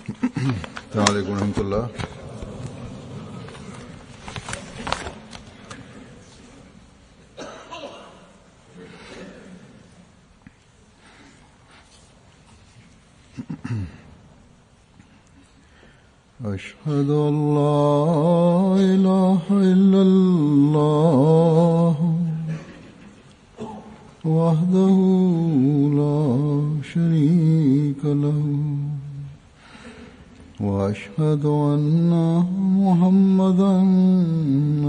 السلام عليكم ورحمة الله. أشهد أن لا إله إلا الله وحده لا شريك له وأشهد أن محمدا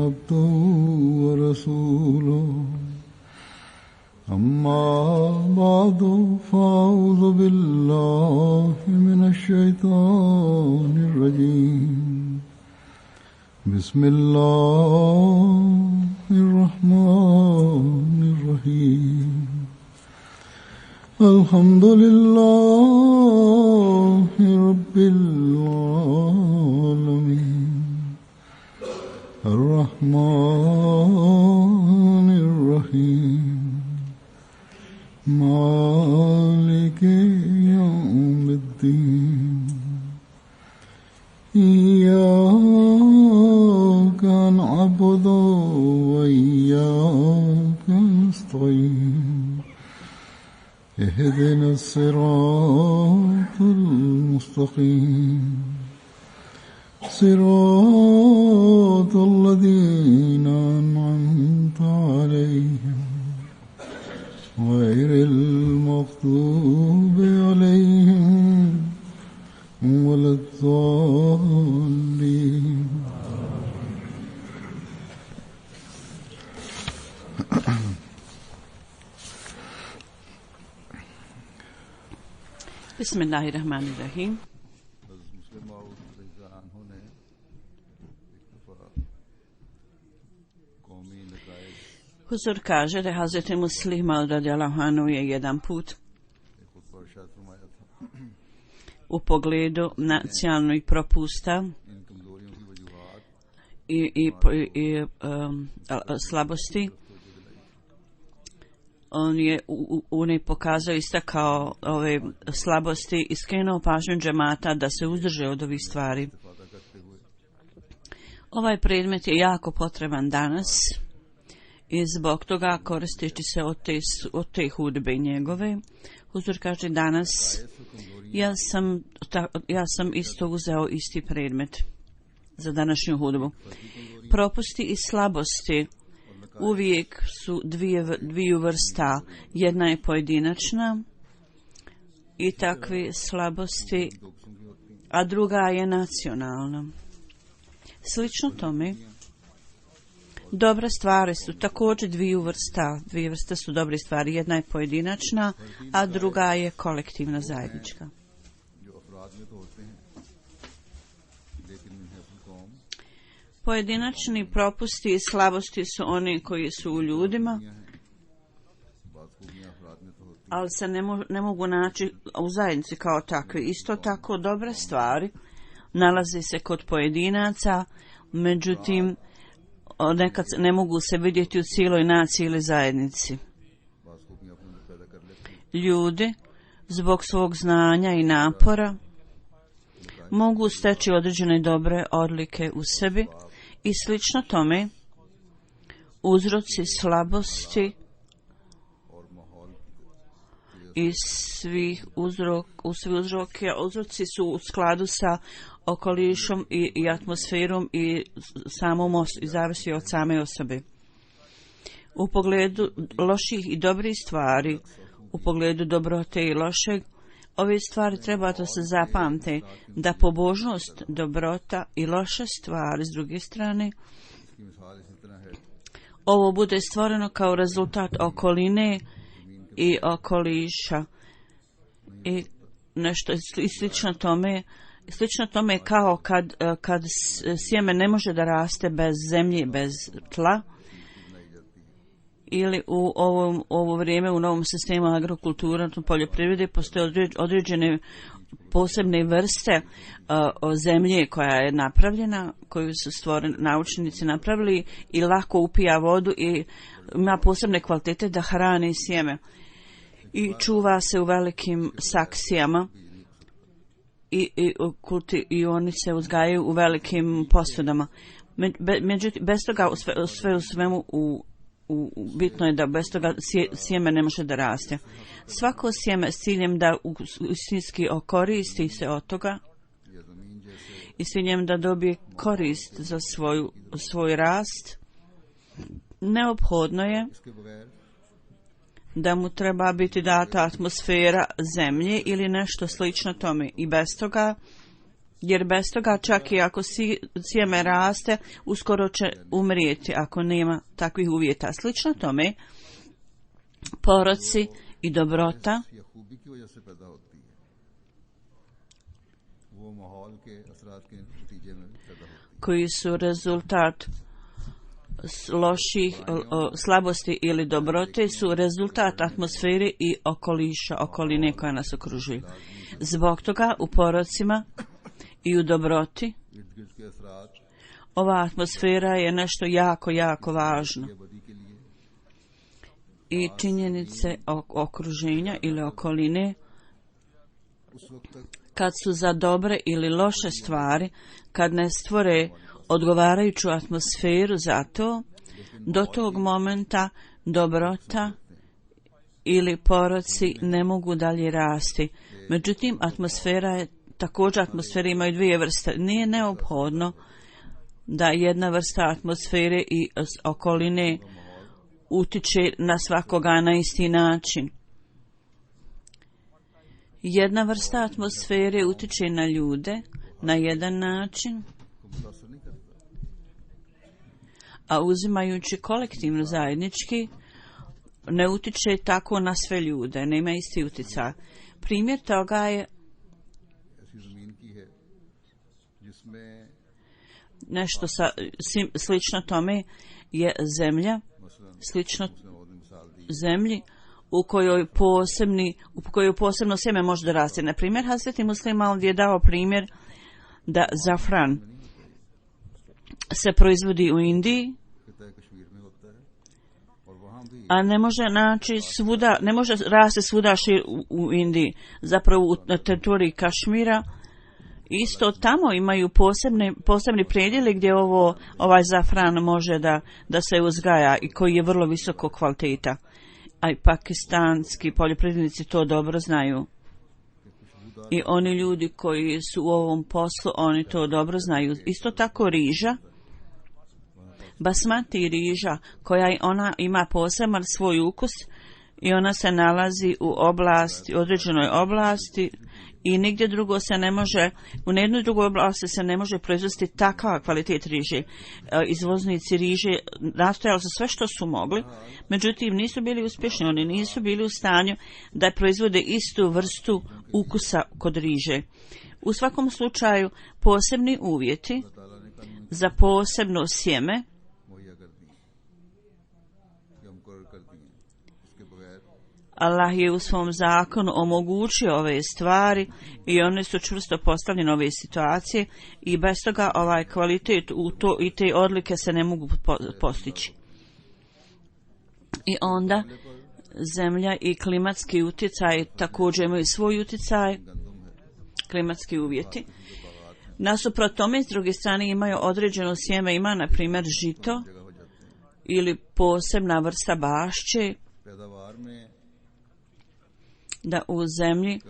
عبده ورسوله أما بعد فأعوذ بالله من الشيطان الرجيم بسم الله الرحمن الرحيم الحمد لله رب العالمين الرحمن الرحيم مالك يوم الدين إياك نعبد وإياك نستعين اهدنا الصراط المستقيم صراط الذين أنعمت عليهم غير المغضوب عليهم ولا الضالين. Bismillahirrahmanirrahim. Huzur kaže da Hazreti Muslima radijallahu anhu je jedan put u pogledu nacionalnih propusta i slabosti on je pokazao, istakao ove slabosti i skrenuo pažnju džemata da se uzdrže od ovih stvari. Ovaj predmet je jako potreban danas i zbog toga, koristeći se od te hudbe njegove, Huzur kaže danas ja sam isto uzeo isti predmet za današnju hudbu. Propusti i slabosti uvijek su dviju vrsta. Jedna je pojedinačna i takve slabosti, a druga je nacionalna. Slično tome, dobre stvari su također dvije vrste su dobre stvari. Jedna je pojedinačna, a druga je kolektivna, zajednička. Pojedinačni propusti i slabosti su oni koji su u ljudima, ali se ne mogu naći u zajednici kao takve. Isto tako dobre stvari nalaze se kod pojedinaca, međutim nekad ne mogu se vidjeti u cijeloj naciji ili zajednici. Ljudi zbog svog znanja i napora mogu steći određene dobre odlike u sebi i slično tome uzroci slabosti i uzroci su u skladu sa okolišom i atmosferom i i zavisi od same osobe. U pogledu loših i dobrih stvari, u pogledu dobrote i lošeg, ove stvari treba da se zapamte, da pobožnost, dobrota i loše stvari s druge strane, ovo bude stvoreno kao rezultat okoline i okoliša i nešto slično tome kao kad sjeme ne može da raste bez zemlje, bez tla, ili u ovo vrijeme u novom sistemu agrokulture, poljoprivrede, postoje određene posebne vrste zemlje koja je napravljena, koju su naučnici napravili i lako upija vodu i ima posebne kvalitete da hrani sjeme. I čuva se u velikim saksijama i oni se uzgajaju u velikim posudama. Međutim, bez toga sve u svemu bitno je da bez toga sjeme ne može da raste. Svako sjeme s ciljem da istinski okoristi se od toga i s ciljem da dobije korist za svoj rast, neophodno je da mu treba biti data atmosfera zemlje ili nešto slično tome. I bez toga, jer bez toga čak i ako sjeme raste, uskoro će umrijeti ako nema takvih uvjeta. Slično tome, poroci i dobrota koji su rezultat loših slabosti ili dobrote su rezultat atmosfere i okoline koja nas okružuju. Zbog toga u porocima i u dobroti ova atmosfera je nešto jako, jako važno. I činjenice okruženja ili okoline, kad su za dobre ili loše stvari, kad ne stvore odgovarajuću atmosferu za to, do tog momenta dobrota ili poroci ne mogu dalje rasti. Međutim, atmosfera imaju dvije vrste. Nije neophodno da jedna vrsta atmosfere i okoline utiče na svakoga na isti način. Jedna vrsta atmosfere utiče na ljude na jedan način, a uzimajući kolektivno zajednički ne utiče tako na sve ljude, nema isti utjecaj. Primjer toga je nešto slično tome je zemlja, slično zemlji u kojoj posebno sjeme može da raste. Na primjer, Hazreti Muslim Maud je dao primjer da zafran se proizvodi u Indiji, a ne može ne može rasti svuda u Indiji. Zapravo na teritoriji Kašmira isto tamo imaju posebni predjeli gdje ovaj zafran može da se uzgaja i koji je vrlo visoko kvaliteta. A i pakistanski poljoprivrednici to dobro znaju. I oni ljudi koji su u ovom poslu, oni to dobro znaju. Isto tako riža, basmati riža, ona ima poseban svoj ukus i ona se nalazi u određenoj oblasti i nigdje drugo se ne može, u jednoj drugoj oblasti se ne može proizvesti takav kvalitet riže. Izvoznici riže nastojali su sve što su mogli, međutim nisu bili uspješni, oni nisu bili u stanju da proizvode istu vrstu ukusa kod riže. U svakom slučaju posebni uvjeti za posebno sjeme Allah je u svom zakonu omogućio ove stvari i one su čvrsto postavljene ove situacije i bez toga ovaj kvalitet i te odlike se ne mogu postići. I onda zemlja i klimatski utjecaj također imaju svoj utjecaj, klimatski uvjeti. Nasuprot tome, s druge strane, imaju određeno sjeme, ima na primjer žito ili posebna vrsta bašće, da u zemlji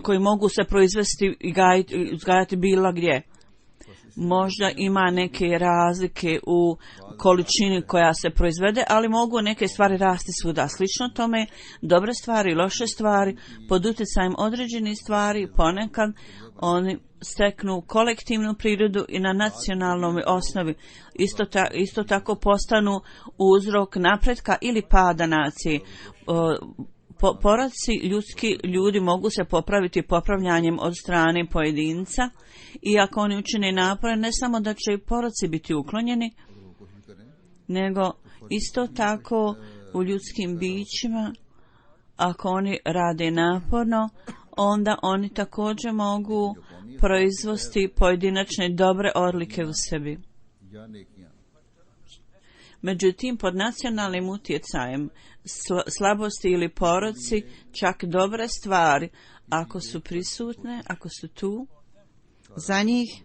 koji mogu se proizvesti i uzgajati bilo gdje. Možda ima neke razlike u količini koja se proizvede, ali mogu neke stvari rasti svuda. Slično tome, dobre stvari, loše stvari, pod utjecajem određenih stvari, ponekad oni steknu kolektivnu prirodu i na nacionalnoj osnovi. Isto tako postanu uzrok napretka ili pada nacije. Poraci ljudi mogu se popraviti popravljanjem od strane pojedinca i ako oni učine napore, ne samo da će poraci biti uklonjeni, nego isto tako u ljudskim bićima, ako oni rade naporno, onda oni također mogu proizvesti pojedinačne dobre odlike u sebi. Međutim, pod nacionalnim utjecajem slabosti ili poroci, čak dobre stvari, ako su prisutne, ako su tu, za njih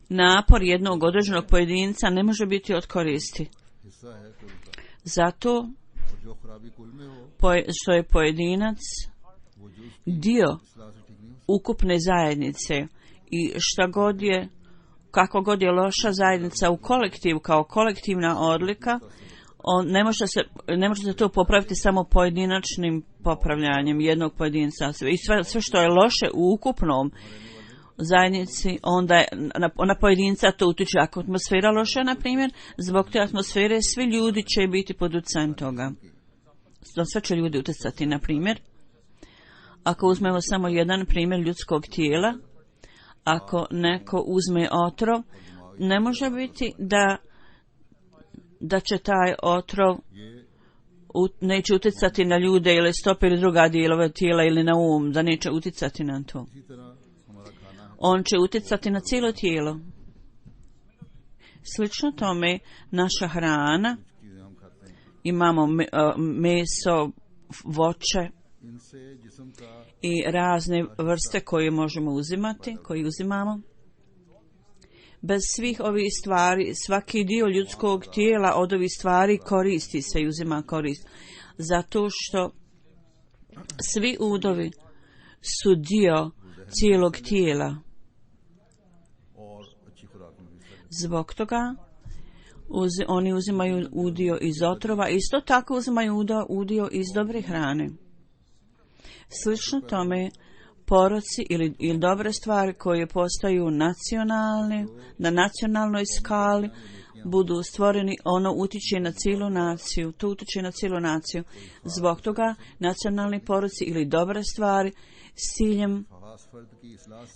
napor jednog određenog pojedinca ne može biti od koristi. Zato što je pojedinac dio ukupne zajednice i šta god je, kako god je loša zajednica u kolektivu kao kolektivna odlika, ne može se to popraviti samo pojedinačnim popravljanjem jednog pojedinca. I sve što je loše u ukupnom zajednici, onda je, na pojedinca to utiče. Ako atmosfera loša, na primjer, zbog te atmosfere svi ljudi će biti pod utjecajem toga. Sve će ljudi utjecati, na primjer. Ako uzmemo samo jedan primjer ljudskog tijela, ako neko uzme otrov, ne može biti da će taj otrov neće utjecati na ljude ili stope ili druga dijelova tijela ili na da neće utjecati na to. On će utjecati na cijelo tijelo. Slično tome, naša hrana, imamo meso, voće i razne vrste koje možemo uzimati, koje uzimamo. Bez svih ovih stvari, svaki dio ljudskog tijela od ovih stvari koristi se i uzima korist. Zato što svi udovi su dio cijelog tijela. Zbog toga oni uzimaju udio iz otrova, isto tako uzimaju udio iz dobre hrane. Slično tome, poroci ili dobre stvari koje postaju nacionalne, na nacionalnoj skali, budu stvoreni, ono utiče na cijelu naciju, to utiče na cijelu naciju. Zbog toga nacionalni poroci ili dobre stvari s ciljem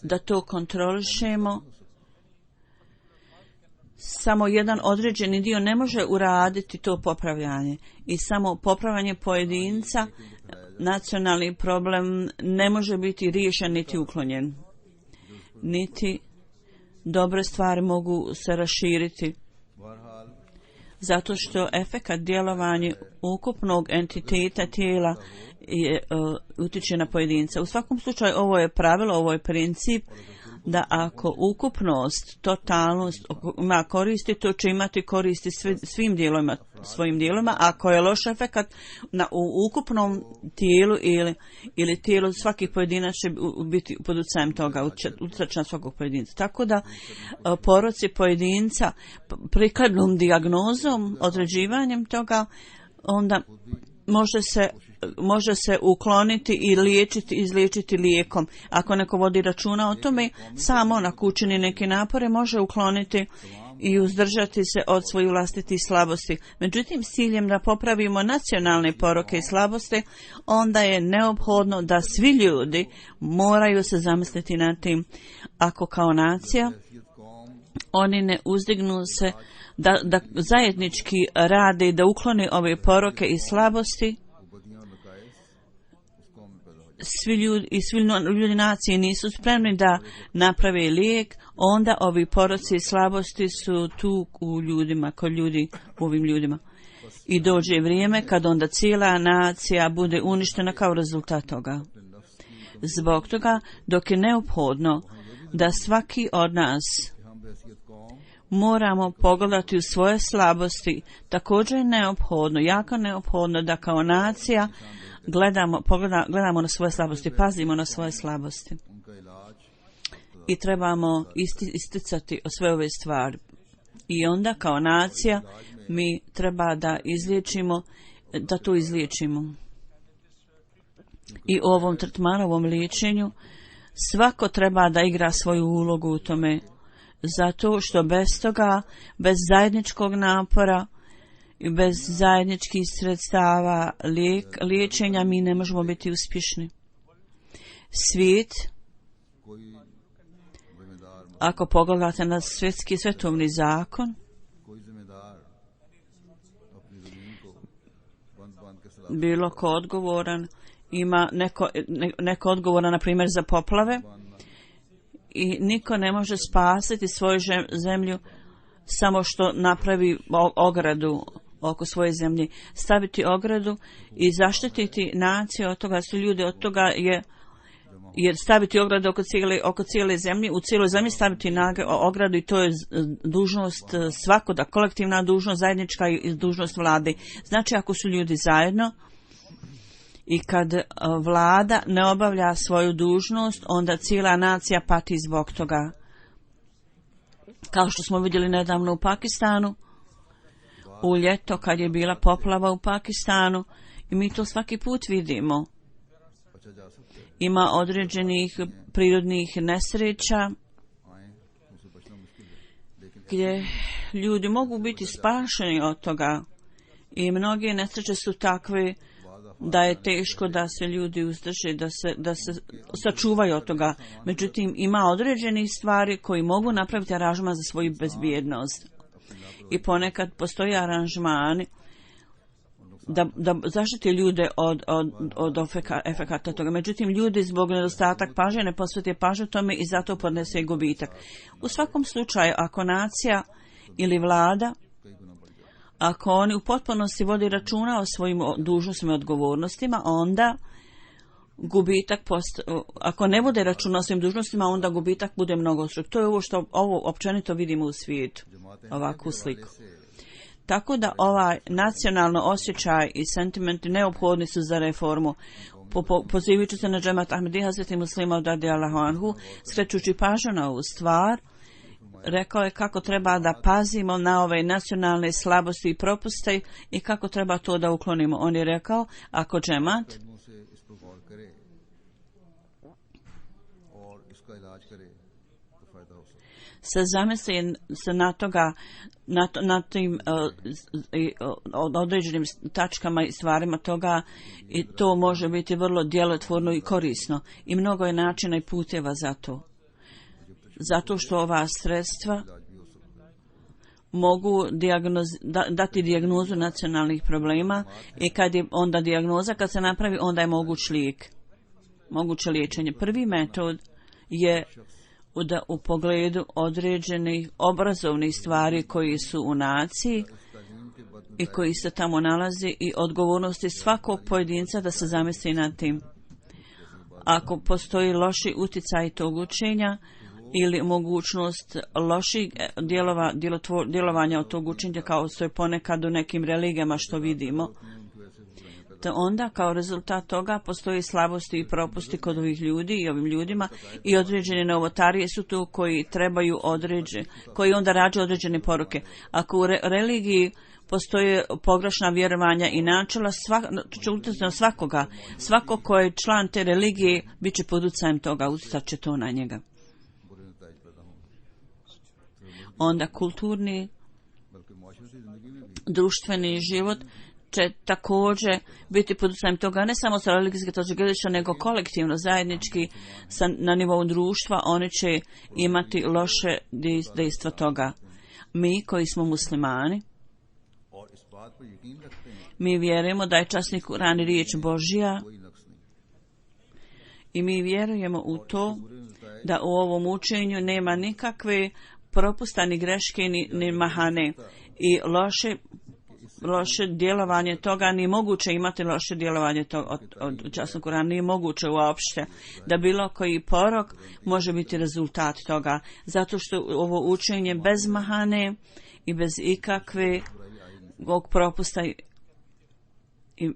da to kontrolišemo, samo jedan određeni dio ne može uraditi to popravljanje i samo popravljanje pojedinca, nacionalni problem ne može biti riješen niti uklonjen. Niti dobre stvari mogu se raširiti. Zato što efekat djelovanja ukupnog entiteta tijela utiče na pojedinca. U svakom slučaju ovo je pravilo, ovo je princip da ako ukupnost, totalnost ima koristi, to će imati koristi svim dijelovima, svojim dijelovima. Ako je loš efekat u ukupnom tijelu ili tijelu, svaki pojedinac će biti pod utjecajem toga, utjecat na svakog pojedinca. Tako da poroci pojedinca prikladnom dijagnozom, određivanjem toga, onda može se ukloniti i izliječiti lijekom. Ako neko vodi računa o tome, samo na učini neke napore može ukloniti i uzdržati se od svojih vlastitih slabosti. Međutim, s ciljem da popravimo nacionalne poroke i slabosti, onda je neophodno da svi ljudi moraju se zamisliti nad tim. Ako kao nacija oni ne uzdignu se da zajednički rade i da uklone ove poroke i slabosti, svi ljudi nacije nisu spremni da naprave lijek, onda ovi poroci i slabosti su tu u ljudima, u ovim ljudima. I dođe vrijeme kad onda cijela nacija bude uništena kao rezultat toga. Zbog toga, dok je neophodno da svaki od nas moramo pogledati u svoje slabosti, također je neophodno, jako neophodno da kao nacija gledamo na svoje slabosti, pazimo na svoje slabosti. I trebamo isticati o sve ove stvari. I onda kao nacija mi treba da to izliječimo. I u ovom tretmanu, ovom liječenju, svako treba da igra svoju ulogu u tome. Zato što bez toga, bez zajedničkog napora i bez zajedničkih sredstava liječenja mi ne možemo biti uspješni. Svijet, ako pogledate na svjetski svetovni zakon, bilo ko odgovoran, ima neko odgovoran, na primjer, za poplave, i niko ne može spasiti svoju zemlju samo što napravi ogradu oko svoje zemlje. Staviti ogradu i zaštititi naciju od toga, su ljudi od toga jer staviti ogradu oko cijele zemlje, u cijeloj zemlji staviti ogradu, i to je dužnost svakoga, kolektivna dužnost, zajednička i dužnost vlade. Znači, ako su ljudi zajedno i kad vlada ne obavlja svoju dužnost, onda cijela nacija pati zbog toga. Kao što smo vidjeli nedavno u Pakistanu, u ljeto kad je bila poplava u Pakistanu, i mi to svaki put vidimo. Ima određenih prirodnih nesreća gdje ljudi mogu biti spašeni od toga, i mnoge nesreće su takve da je teško da se ljudi uzdrže, da se sačuvaju od toga. Međutim, ima određenih stvari koji mogu napraviti aranžman za svoju bezbjednost. I ponekad postoje aranžmani da zaštite ljude od efekata toga. Međutim, ljudi zbog nedostatak pažnje ne posvete pažnju tome i zato podnese gubitak. U svakom slučaju, ako nacija ili vlada, ako oni u potpunosti vodi računa o svojim dužnostima i odgovornostima, onda gubitak ako ne vode računa o svojim dužnostima, onda gubitak bude mnogostruk. To je ovo općenito vidimo u svijetu, ovakvu sliku. Tako da ovaj nacionalno osjećaj i sentimenti neophodni su za reformu. Pozivajući se na džemat Ahmedija Hazreti Muslima radijallahu anhu, skrećući pažnju na ovu stvar, rekao je kako treba da pazimo na ove nacionalne slabosti i propuste i kako treba to da uklonimo. On je rekao, ako džemat se zamisli se na tim određenim tačkama i stvarima toga, i to može biti vrlo djelotvorno i korisno. I mnogo je načina i puteva za to. Zato što ova sredstva mogu dati dijagnozu nacionalnih problema, i kad je onda dijagnoza, kad se napravi, onda je moguć lijek, moguće liječenje. Prvi metod je da u pogledu određenih obrazovnih stvari koji su u naciji i koji se tamo nalazi, i odgovornosti svakog pojedinca da se zamisli nad tim. Ako postoji loši utjecaj tog učenja ili mogućnost loših djelovanja od tog učenja, kao što je ponekad u nekim religijama što vidimo, te onda kao rezultat toga postoji slabosti i propusti kod ovih ljudi i ovim ljudima, i određene novotarije su tu koji trebaju koji onda rađaju određene poruke. Ako u religiji postoje pogrešna vjerovanja i načela, će utjecati na svakoga. Svako ko je član te religije bit će pod utjecajem toga, utjecat će to na njega. Onda kulturni, društveni život će također biti pod utjecajem toga, ne samo sa religijske točke gledišta, nego kolektivno, zajednički na nivou društva. Oni će imati loše dejstva toga. Mi koji smo muslimani, mi vjerujemo da je časni Kur'an riječ Božja, i mi vjerujemo u to da u ovom učenju nema nikakve propusta, ni greške, ni mahane, i loše djelovanje toga, nije moguće imati loše djelovanje od časnog Kur'ana, nije moguće uopšte da bilo koji porok može biti rezultat toga, zato što ovo učenje bez mahane i bez ikakve propusta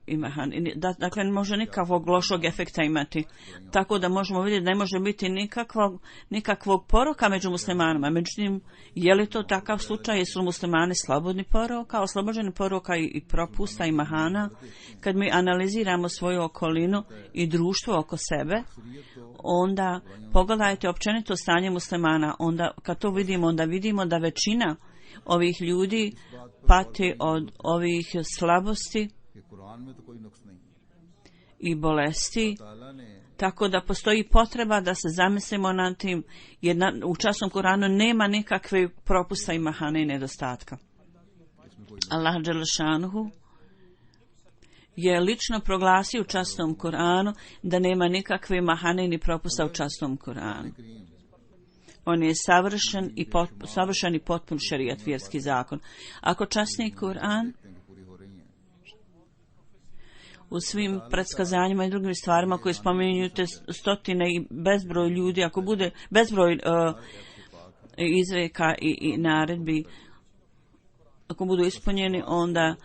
i mahane, dakle ne može nikakvog lošog efekta imati. Tako da možemo vidjeti da ne može biti nikakvog poroka među muslimanima. Međutim, je li to takav slučaj? Jesu muslimani slobodni poroka, oslobođeni poroka i propusta i mahana? Kad mi analiziramo svoju okolinu i društvo oko sebe, onda pogledajte općenito stanje muslimana. Onda kad to vidimo, onda vidimo da većina ovih ljudi pati od ovih slabosti i bolesti, tako da postoji potreba da se zamislimo nad tim, jer u časnom Kur'anu nema nikakve propusta i mahane i nedostatka. Allah dželešanuhu je lično proglasio u časnom Kur'anu da nema nikakve mahane ni propusta u časnom Kur'anu. On je savršen i potpun šerijat, vjerski zakon. Ako časni Kur'an u svim predskazanjima i drugim stvarima koje spominjute stotine i bezbroj ljudi, ako bude bezbroj izreka i naredbi, ako budu ispunjeni, onda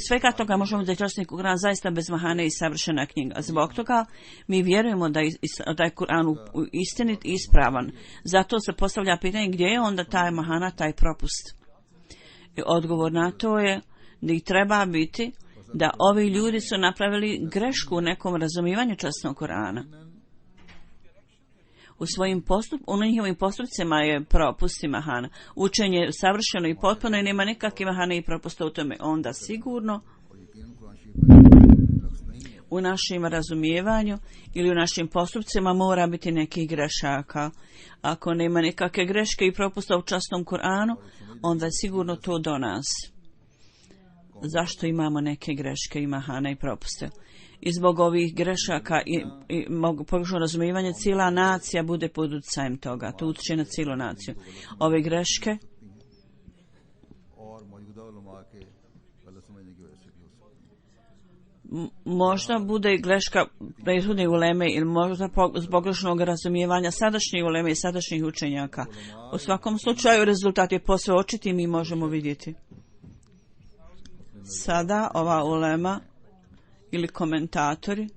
svega toga možemo da je časni Kur'an zaista bez mahane i savršena knjiga. Zbog toga mi vjerujemo da je Kur'an istinit i ispravan. Zato se postavlja pitanje gdje je onda taj mahana, taj propust. I odgovor na to je da ih treba biti da ovi ljudi su napravili grešku u nekom razumijevanju časnog Kur'ana. U njihovim postupcima je propust i mahana. Učenje je savršeno i potpuno i nema nikakve mahane i propusta u tome. Onda sigurno u našem razumijevanju ili u našim postupcima mora biti nekih grešaka. Ako nema nikakve greške i propusta u časnom Kur'anu, onda je sigurno to do nas. Zašto imamo neke greške i mahane i propuste? I zbog ovih grešaka i pogrešnog razumijevanja cijela nacija bude pod utjecajem toga. To utječe na cijelu naciju. Ove greške možda bude greška prethodne uleme ili možda zbog pogrešnog razumijevanja sadašnje uleme i sadašnjih učenjaka. U svakom slučaju rezultat je posve očit i mi možemo vidjeti. Sada ova ulema ili komentatori,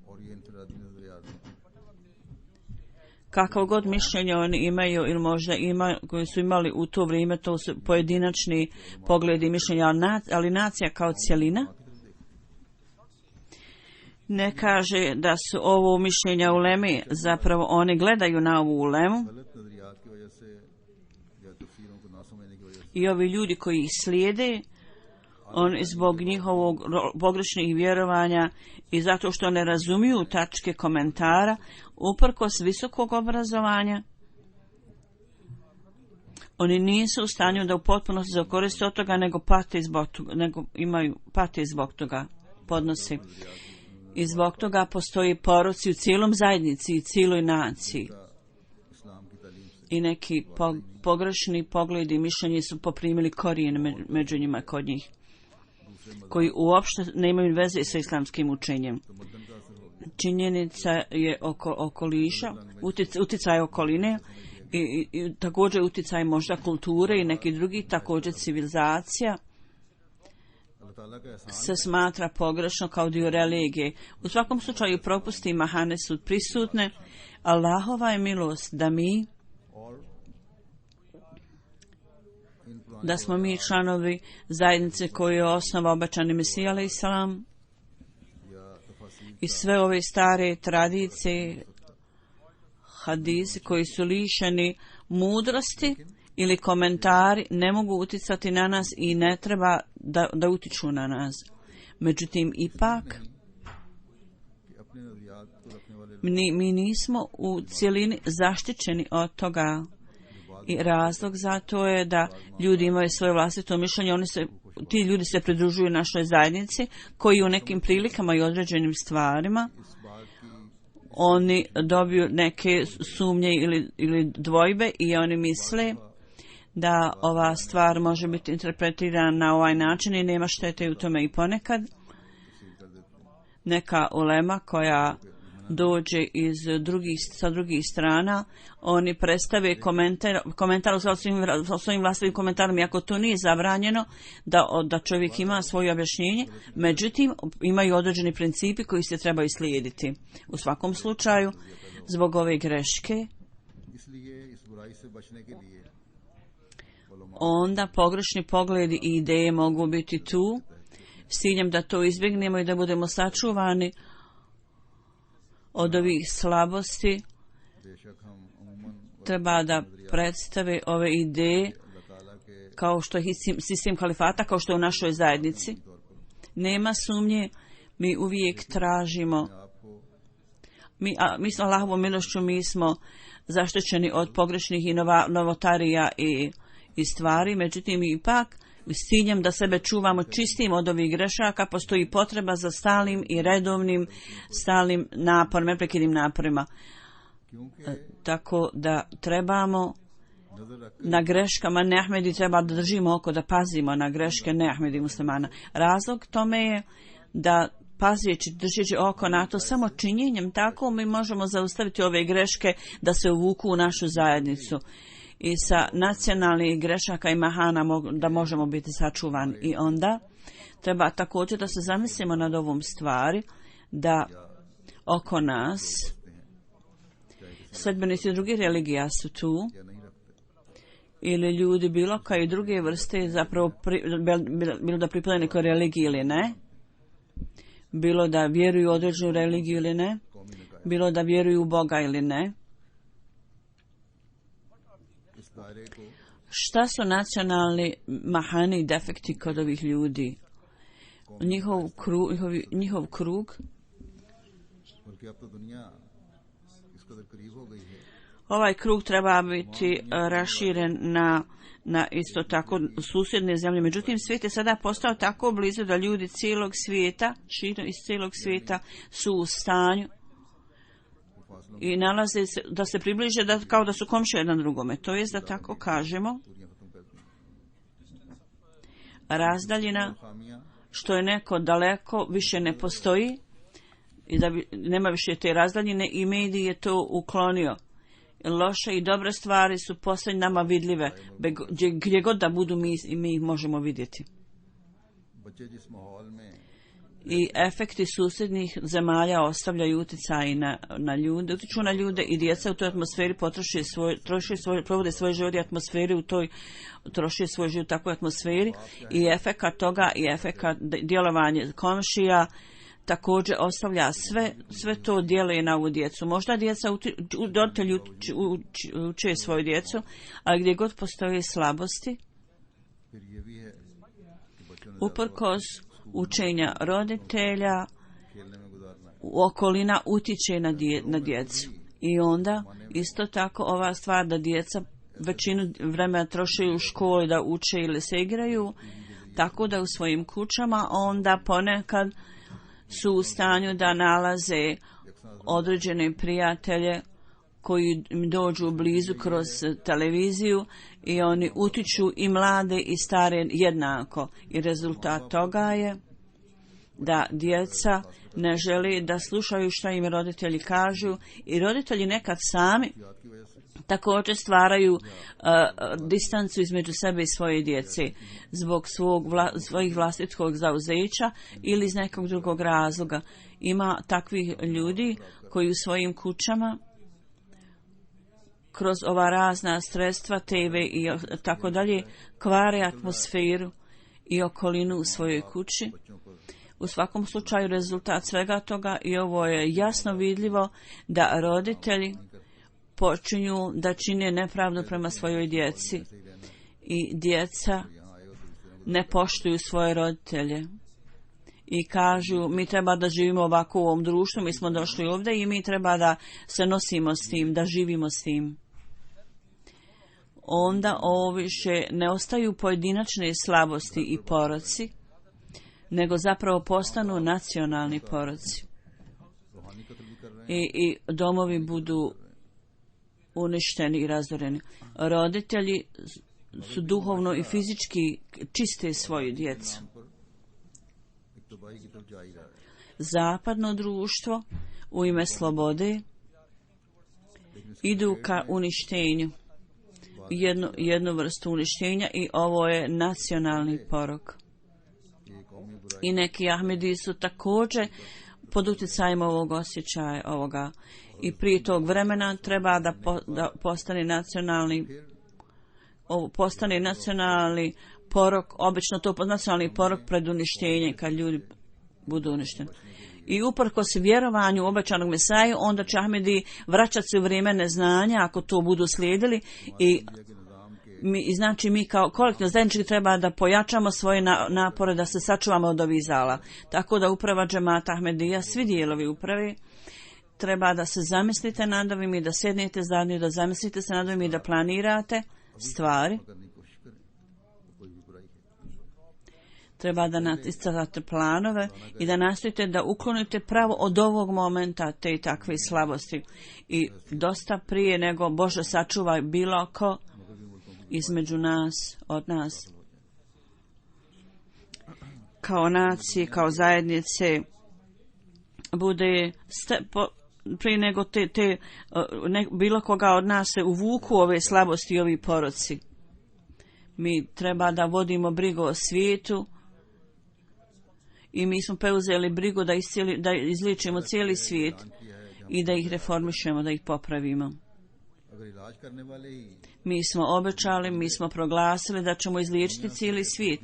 kakav god mišljenje oni imaju ili možda koji su imali u to vrijeme, to su pojedinačni pogledi i mišljenja, ali nacija kao cjelina ne kaže da su ovo mišljenja uleme, zapravo oni gledaju na ovu ulemu i ovi ljudi koji ih slijede, oni zbog njihovog pogrešnih vjerovanja i zato što ne razumiju tačke komentara, uprkos visokog obrazovanja, oni nisu u stanju da u potpunosti se koriste od toga, nego pate zbog toga, podnosi. I zbog toga postoji poroci u cijelom zajednici i cijeloj naciji. I neki pogrešni pogledi i mišljenje su poprimili korijen među njima kod njih, koji uopšte nemaju veze sa islamskim učenjem. Činjenica je okoliša, utjecaj okoline i također utjecaj možda kulture i neki drugi, također civilizacija se smatra pogrešno kao dio religije. U svakom slučaju propusti i mahane su prisutne. Allahova je milost da smo mi članovi zajednice koju je osnovao obećani Mesija alejhi selam i sve ove stare tradicije, hadisi koji su lišeni mudrosti ili komentari ne mogu utjecati na nas i ne treba da utiču na nas. Međutim, ipak mi nismo u cjelini zaštićeni od toga. I razlog za to je da ljudi imaju svoje vlastito mišljenje, ti ljudi se pridružuju našoj zajednici koji u nekim prilikama i određenim stvarima oni dobiju neke sumnje ili dvojbe i oni misle da ova stvar može biti interpretirana na ovaj način i nema štete u tome. I ponekad neka ulema koja dođe sa drugih strana, oni predstave komentar u svojim vlastnim komentarom, iako to nije zabranjeno da čovjek ima svoje objašnjenje, međutim imaju određeni principi koji se trebaju slijediti. U svakom slučaju, zbog ove greške, onda pogrešni pogledi i ideje mogu biti tu, s ciljem da to izbjegnemo i da budemo sačuvani od ovih slabosti. Treba da predstave ove ideje kao što je sistem kalifata, kao što je u našoj zajednici. Nema sumnje, mi uvijek tražimo, mi smo Allahovom milošću, mi smo zaštićeni od pogrešnih novotarija i stvari, međutim ipak s ciljem da sebe čuvamo čistim od ovih grešaka, postoji potreba za stalnim i redovnim stalnim naporima, neprekidnim naporima. Tako da trebamo na greškama neahmedi treba da držimo oko, da pazimo na greške neahmedi muslimana. Razlog tome je da držeći oko na to samo činjenjem, tako mi možemo zaustaviti ove greške da se uvuku u našu zajednicu. I sa nacionalnih grešaka i mahana da možemo biti sačuvani. I onda treba također da se zamislimo nad ovom stvari, da oko nas sledbenici drugih religija su tu, ili ljudi bilo kao i druge vrste, zapravo bilo da pripadaju nekoj religiji ili ne, bilo da vjeruju u određenu religiju ili ne, bilo da vjeruju u Boga ili ne. Šta su nacionalni mahani i defekti kod ovih ljudi? Njihov krug. Ovaj krug treba biti raširen na isto tako susjedne zemlje. Međutim, svijet je sada postao tako blizu da ljudi cijelog svijeta, iz cijelog svijeta su u stanju i nalaze se, da se približe kao da su komšije jedan drugome. To jest da tako kažemo, razdaljina što je neko daleko više ne postoji i da nema više te razdaljine i medij je to uklonio. Loše i dobre stvari su posljednje nama vidljive. Gdje god da budu mi ih možemo vidjeti. I efekti susjednih zemalja ostavljaju utjecaj na ljude, utiču na ljude i djeca u toj atmosferi provode svoje život i atmosferi troše svoj život u takvoj atmosferi i efekat toga i efekat djelovanja komšija također ostavlja sve to djeluje na ovu djecu. Možda djeca roditelji uče svoju djecu, ali gdje god postoje slabosti, uprkos učenja roditelja, okolina utječe na djecu. I onda isto tako ova stvar da djeca većinu vremena troše u školi da uče ili se igraju, tako da u svojim kućama onda ponekad su u stanju da nalaze određene prijatelje koji im dođu blizu kroz televiziju i oni utiču i mlade i stare jednako. I rezultat toga je da djeca ne žele da slušaju što im roditelji kažu i roditelji nekad sami također stvaraju distancu između sebe i svoje djece zbog svojih vlastitog zauzeća ili iz nekog drugog razloga. Ima takvih ljudi koji u svojim kućama kroz ova razna sredstva, TV i tako dalje kvare atmosferu i okolinu u svojoj kući. U svakom slučaju rezultat svega toga i ovo je jasno vidljivo da roditelji počinju da čine nepravdu prema svojoj djeci i djeca ne poštuju svoje roditelje i kažu mi treba da živimo ovako u ovom društvu, mi smo došli ovdje i mi treba da se nosimo s tim, da živimo s tim. Onda ovo više ne ostaju pojedinačne slabosti i poroci, nego zapravo postanu nacionalni poroci. I domovi budu uništeni i razoreni. Roditelji su duhovno i fizički čiste svoju djecu. Zapadno društvo u ime slobode idu ka uništenju. Jednu vrstu uništenja i ovo je nacionalni porok. I neki Ahmedi su također pod utjecajem ovog osjećaja ovoga. I prije tog vremena treba da postane nacionalni porok, obično to nacionalni porok pred uništenjem, kad ljudi budu uništeni. I uprkos vjerovanju obećanog Mesaju, onda će Ahmedi vraćati se u vrijeme neznanja, ako to budu slijedili, i znači mi kao kolektivno zajednički treba da pojačamo svoje napore da se sačuvamo od ovih zala. Tako da uprava džemata Ahmedija, svi dijelovi uprave, treba da se zamislite nad ovim i da sjednete zajedno i da zamislite se nad ovim i da planirate stvari Treba da iscrtate planove i da nastojite da uklonite pravo od ovog momenta te i takve slabosti. I dosta prije nego Bože sačuvaj bilo ko između nas, od nas, kao nacije, kao zajednice, bude prije nego bilo koga od nas se uvuku ove slabosti i ovi poroci. Mi treba da vodimo brigu o svijetu i mi smo preuzeli brigu da izliječimo cijeli svijet i da ih reformišemo, da ih popravimo. Mi smo obećali, mi smo proglasili da ćemo izliječiti cijeli svijet.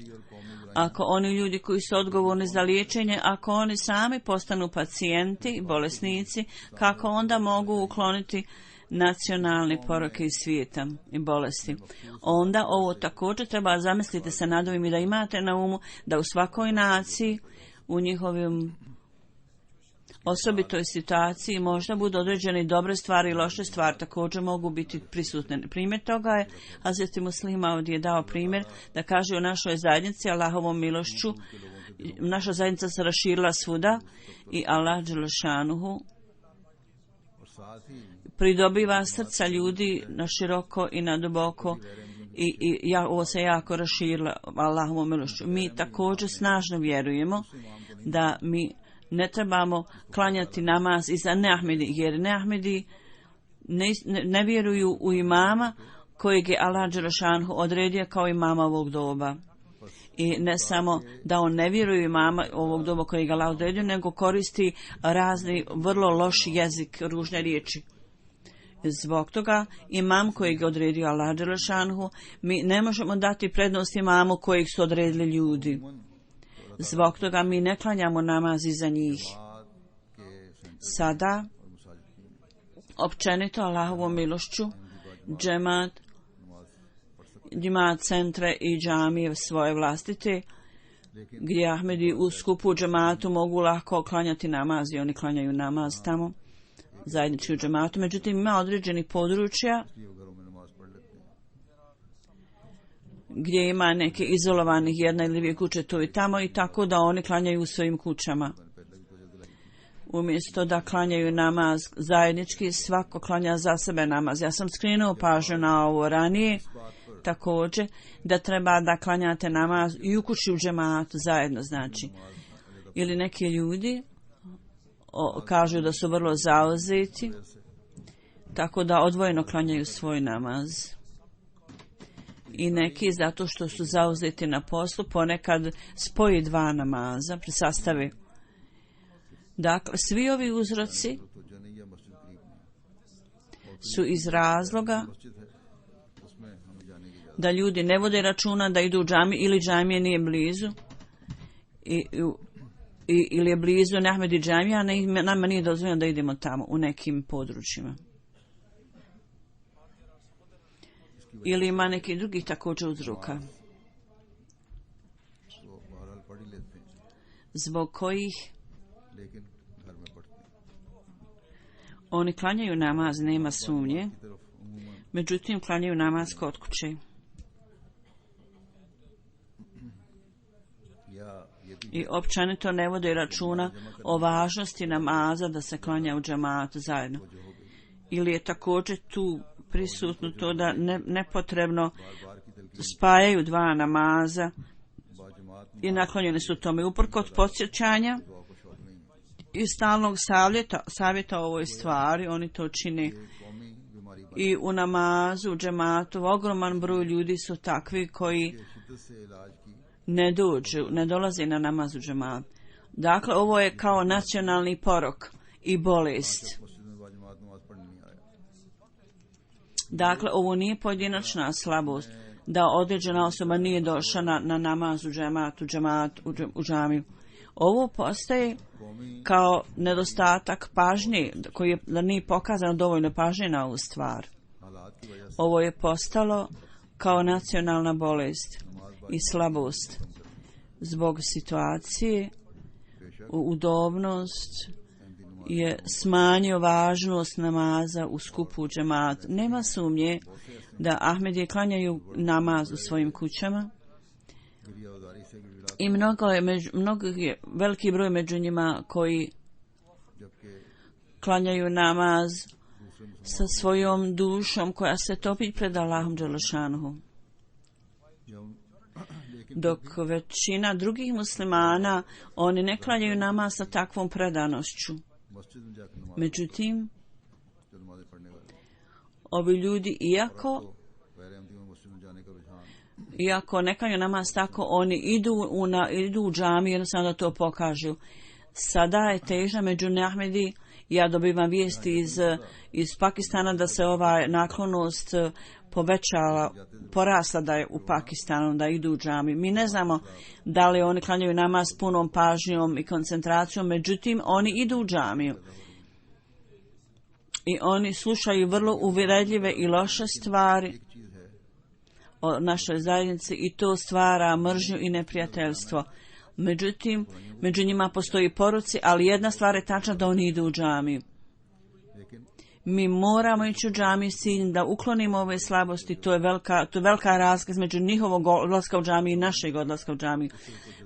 Ako oni ljudi koji su odgovorni za liječenje, ako oni sami postanu pacijenti, bolesnici, kako onda mogu ukloniti nacionalne poroke iz svijeta i bolesti? Onda ovo također treba zamisliti se nad ovim i da imate na umu da u svakoj naciji, u njihovim osobitoj situaciji možda budu određene dobre stvari i loše stvari također mogu biti prisutne. Primjer toga je Hazreti Muslima ovdje je dao primjer da kaže o našoj zajednici Allahovom milošću. Naša zajednica se raširila svuda i Allah dželešanuhu pridobiva srca ljudi na široko i na duboko i ovo se jako raširilo Allahovom milošću. Mi također snažno vjerujemo da mi ne trebamo klanjati namaz iza neahmedi, jer neahmedi ne vjeruju u imama kojeg je Allah dželešanuhu odredio kao imama ovog doba. I ne samo da on ne vjeruje u imama ovog doba kojeg je Allah odredio, nego koristi razni vrlo loš jezik, ružne riječi. Zbog toga imam kojeg je odredio Allah dželešanuhu, mi ne možemo dati prednost imamu kojeg su odredili ljudi. Zbog toga mi ne klanjamo namaz iza njih. Sada, općenito Allahovom milošću, džemat centre i džamije svoje vlastite, gdje Ahmedi u skupu džematu mogu lako klanjati namaz i oni klanjaju namaz tamo, zajednički u džematu. Međutim, ima određenih područja gdje ima neke izolovanih jedna ili dvije kuće tu i tamo i tako da oni klanjaju u svojim kućama. Umjesto da klanjaju namaz zajednički, svako klanja za sebe namaz. Ja sam skrenuo pažnju na ovo ranije, također da treba da klanjate namaz i u kući u džematu zajedno, znači. Ili neki ljudi kažu da su vrlo zauzeti, tako da odvojeno klanjaju svoj namaz. I neki zato što su zauzeti na poslu ponekad spoji dva namaza, sastave. Dakle, svi ovi uzroci su iz razloga da ljudi ne vode računa da idu u džamiju ili džamije nije blizu ili je blizu Ahmedi džamija, a nama nije dozvoljeno da idemo tamo u nekim područjima. Ili ima neki drugih također uzroka zbog kojih oni klanjaju namaz, nema sumnje, međutim klanjaju namaz kod kuće. I općenito ne vode računa o važnosti namaza da se klanja u džematu zajedno. Ili je također tu prisutno to da nepotrebno spajaju dva namaza i naklonjeni su tome uprkos podsjećanja i stalnog savjeta o ovoj stvari, oni to čine. I u namazu, u džematu, ogroman broj ljudi su takvi koji ne dolaze na namaz u džematu. Dakle, ovo je kao nacionalni porok i bolest. Dakle, ovo nije pojedinačna slabost da određena osoba nije došla na namaz u u džamiju. Ovo postaje kao nedostatak pažnje, koji je da nije pokazano dovoljno pažnje na ovu stvar. Ovo je postalo kao nacionalna bolest i slabost zbog situacije, udobnost je smanjio važnost namaza u skupu džemat. Nema sumnje da Ahmedije klanjaju namaz u svojim kućama I mnogo je veliki broj među njima koji klanjaju namaz sa svojom dušom koja se topi pred Allahom dželešanuhu. Dok većina drugih muslimana, oni ne klanjaju namaz sa takvom predanošću. Međutim, ovi ljudi, iako ne klanjaju namaz tako, oni idu u džamiju, jednostavno da to pokažu. Sada je težnja među Ahmedi, ja dobivam vijesti iz Pakistana da se ova naklonost povećala, porasla da je u Pakistanu, da idu u džamiju. Mi ne znamo da li oni klanjaju namaz s punom pažnjom i koncentracijom, međutim oni idu u džamiju. I oni slušaju vrlo uvredljive i loše stvari o našoj zajednici i to stvara mržnju i neprijateljstvo. Međutim, među njima postoji poruci, ali jedna stvar je tačna, da oni idu u džamiju. Mi moramo ići u džamiju s ciljem da uklonimo ove slabosti. To je velika razlika između njihovog odlaska u džamiju i našeg odlaska u džamiju.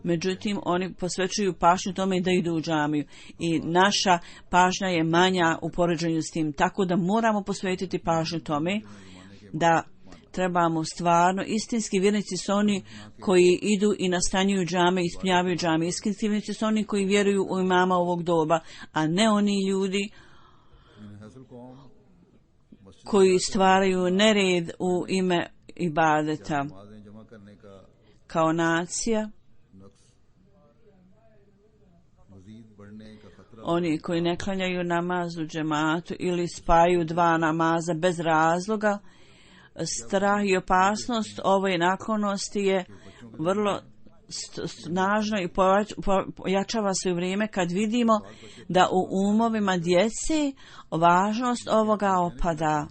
Međutim, oni posvećuju pažnju tome da idu u džamiju. I naša pažnja je manja u poređenju s tim. Tako da moramo posvetiti pažnju tome da trebamo stvarno, istinski vjernici su oni koji idu i nastanjuju džame, ispunjavaju džame. Istinski vjernici su oni koji vjeruju u imama ovog doba, a ne oni ljudi koji stvaraju nered u ime ibadeta. Kao nacija, oni koji ne klanjaju namaz u džematu ili spajaju dva namaza bez razloga, strah i opasnost ove naklonosti je vrlo snažno i pojačava se u vrijeme kad vidimo da u umovima djece važnost ovoga opada.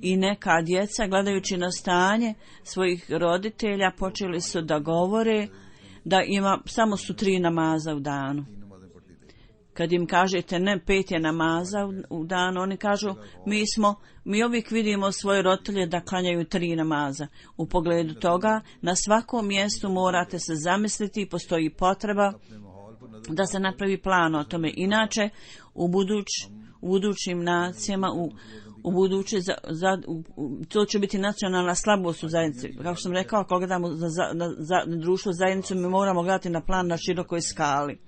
I neka djeca, gledajući na stanje svojih roditelja, počeli su da govore da samo su 3 namaza u danu. Kad im kažete ne, 5 je namaza u danu, oni kažu mi uvijek vidimo svoje roditelje da klanjaju 3 namaza. U pogledu toga, na svakom mjestu morate se zamisliti i postoji potreba da se napravi plan o tome. Inače, u budućim nacijama, to će biti nacionalna slabost u zajednici. Kako sam rekao, ako gledamo na društvo zajednicu, mi moramo gledati na plan na širokoj skali.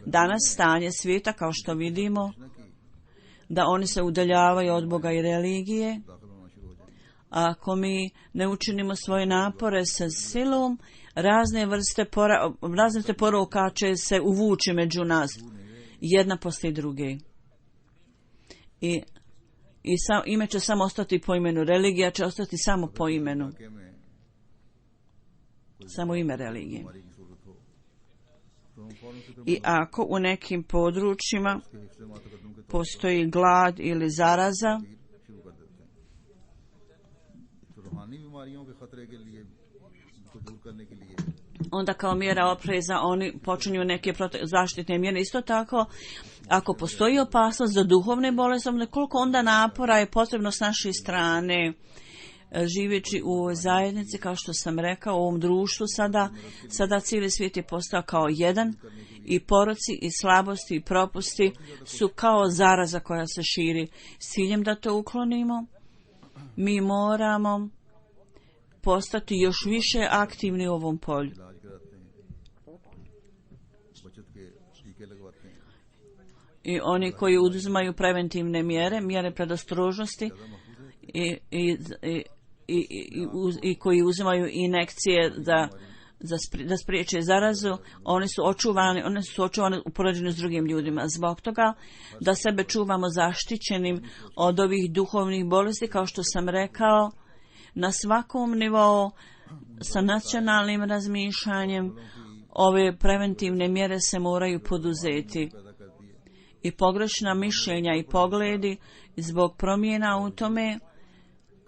Danas stanje svijeta, kao što vidimo, da oni se udaljavaju od Boga i religije. Ako mi ne učinimo svoje napore sa silom, razne vrste poruka će se uvući među nas, jedna poslije druge. I ime će samo ostati po imenu, religija će ostati samo po imenu. Samo ime religije. I ako u nekim područjima postoji glad ili zaraza, onda kao mjera opreza oni počinju neke zaštitne mjere. Isto tako, ako postoji opasnost za duhovne bolesti, koliko onda napora je potrebno s naše strane, živeći u zajednici, kao što sam rekao, u ovom društvu sada cijeli svijet je postao kao jedan i poroci i slabosti i propusti su kao zaraza koja se širi. S ciljem da to uklonimo, mi moramo postati još više aktivni u ovom polju. I oni koji uzimaju preventivne mjere predostrožnosti i koji uzimaju injekcije da spriječe zarazu, oni su očuvani u poređenju s drugim ljudima. Zbog toga da sebe čuvamo zaštićenim od ovih duhovnih bolesti, kao što sam rekao, na svakom nivou sa nacionalnim razmišljanjem ove preventivne mjere se moraju poduzeti. I pogrešna mišljenja i pogledi zbog promjena u tome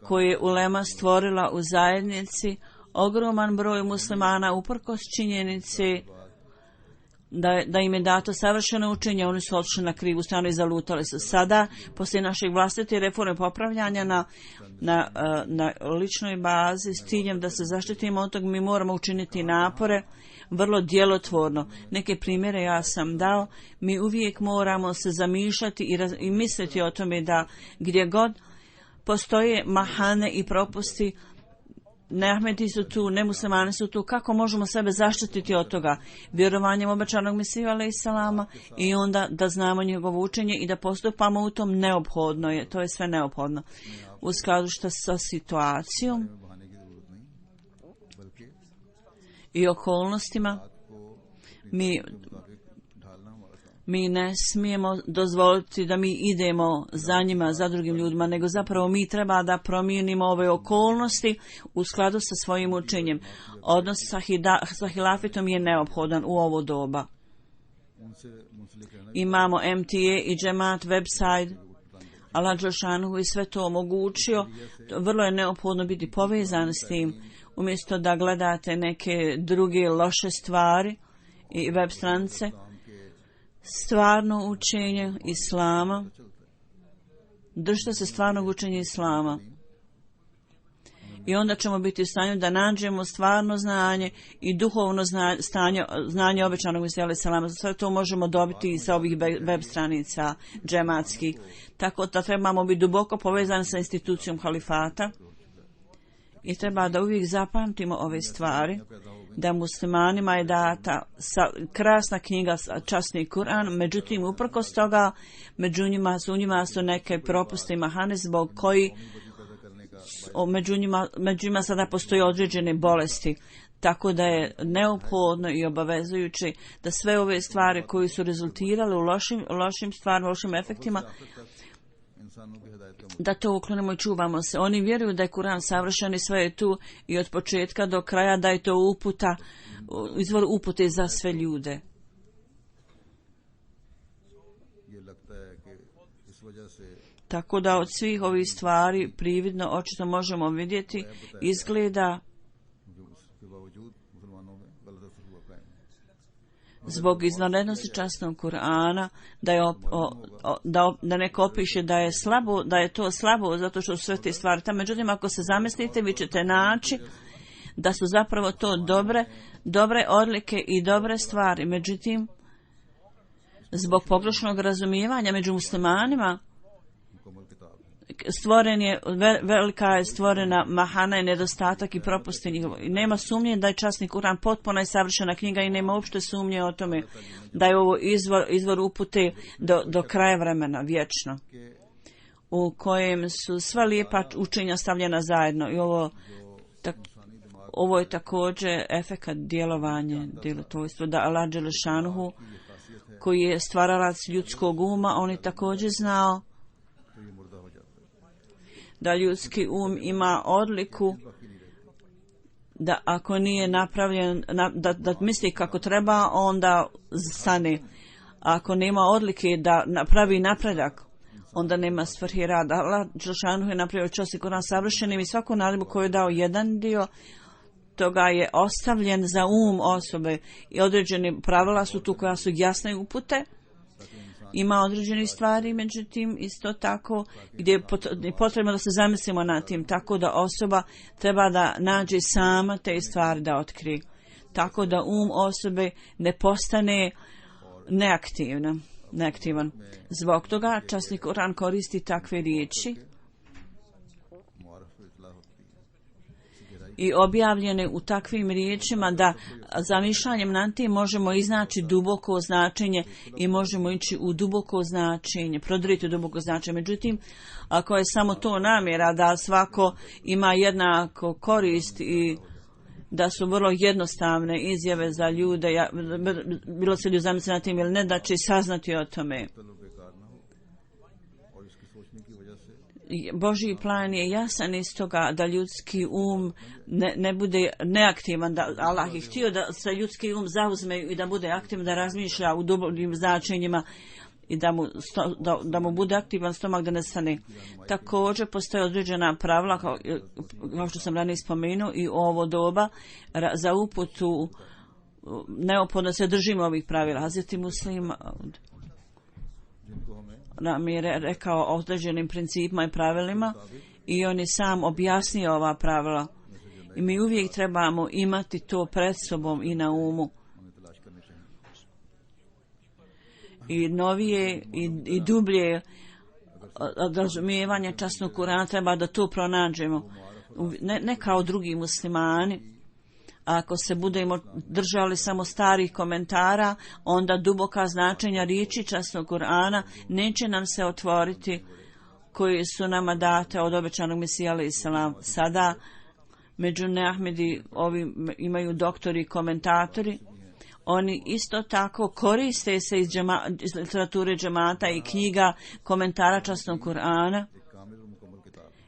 koje je ulema stvorila u zajednici, ogroman broj muslimana uprkos činjenici da im je dato savršeno učenje, oni su otišli na krivu stranu i zalutali su. Sada, poslije našeg vlastite reforme popravljanja na ličnoj bazi, s ciljem da se zaštitimo od toga, mi moramo učiniti napore vrlo djelotvorno. Neke primjere ja sam dao, mi uvijek moramo se zamišljati i misliti o tome da gdje god postoje mahane i propusti, neahmeti su tu, nemuslimani su tu, kako možemo sebe zaštititi od toga? Vjerovanjem obećanog Mesiju alejselama i onda da znamo njegovo učenje i da postupamo u tom, neophodno je, to je sve neophodno. U skladu sa situacijom i okolnostima, mi ne smijemo dozvoliti da mi idemo za njima, za drugim ljudima, nego zapravo mi treba da promijenimo ove okolnosti u skladu sa svojim učenjem. Odnos sa hilafitom je neophodan u ovo doba. Imamo MTA i Džemat website, Allah dželešanu i sve to omogućio. Vrlo je neophodno biti povezan s tim, umjesto da gledate neke druge loše stvari i web stranice. Stvarno učenje Islama, držite se stvarnog učenja Islama i onda ćemo biti u stanju da nađemo stvarno znanje i duhovno znanje obećanog Mesija alejselama. Sve to možemo dobiti sa ovih web stranica džematskih. Tako da trebamo biti duboko povezani sa institucijom halifata i treba da uvijek zapamtimo ove stvari, da muslimanima je data krasna knjiga, časni Kur'an, međutim uprkos toga među njima su neke propuste i mahane zbog koji među njima sada postoje određene bolesti. Tako da je neophodno i obavezujuće da sve ove stvari koje su rezultirale u lošim stvarima, lošim efektima, da to uklonimo i čuvamo se. Oni vjeruju da je Kur'an savršen i sve je tu i od početka do kraja, da je to izvor upute za sve ljude. Tako da od svih ovih stvari prividno očito možemo vidjeti, izgleda zbog izvanrednosti časnog Kur'ana da neko opiše da je slabo, da je to slabo zato što su sve te stvari tamo. Međutim, ako se zamislite, vi ćete naći da su zapravo to dobre odlike i dobre stvari. Međutim, zbog pogrešnog razumijevanja među muslimanima velika je stvorena mahana i nedostatak i propusti njihovo. I nema sumnje da je časni Kur'an potpuna i savršena knjiga i nema uopšte sumnje o tome da je ovo izvor upute do kraja vremena, vječno, u kojem su sva lijepa učenja stavljena zajedno. I ovo je također efekat djelovanja, djelotvorstva, da Allah dželešanuhu, koji je stvaralac ljudskog uma, on je također znao da ljudski ima odliku da ako nije napravljen, da misli kako treba, onda stane. Ako nema odlike da napravi napredak, onda nema svrhe rada. Allah dželešanu je napravio časni Kur'an savršenim i svaku naredbu koju je dao jedan dio toga je ostavljen za osobe i određene pravila su tu koja su jasne upute. Ima određene stvari, međutim, isto tako gdje je potrebno da se zamislimo nad tim, tako da osoba treba da nađe sama te stvari da otkrije. Tako da osobe ne postane neaktivan. Zbog toga časni Kur'an koristi takve riječi i objavljene u takvim riječima da zamišljanjem nad tim možemo iznaći duboko značenje i možemo ići u duboko značenje, prodriti u duboko značenje. Međutim, ako je samo to namjera da svako ima jednako korist i da su vrlo jednostavne izjave za ljude, bilo se ljudi zamisli nad tim ili ne, da će saznati o tome. Božji plan je jasan iz toga da ljudski ne bude neaktivan, da Allah je htio da se ljudski zauzme i da bude aktivan, da razmišlja u dubokim značenjima i da mu bude aktivan stomak da ne stane. Također postoje određena pravila, kao što sam ranije spomenuo, i ovo doba za uputu neophodno se držimo ovih pravila. Hazreti Muslim nam je rekao o određenim principima i pravilima i on je sam objasnio ova pravila. I mi uvijek trebamo imati to pred sobom i na umu. I novije i dublje razumijevanje časnog Kurana treba da to pronađemo. Ne kao drugi muslimani. Ako se budemo držali samo starih komentara, onda duboka značenja riječi časnog Kurana neće nam se otvoriti koji su nama date od obećanog Mesija alejhi selam. Sada među neahmedi ovi imaju doktori i komentatori. Oni isto tako koriste se iz literature džemata i knjiga komentara časnog Kurana.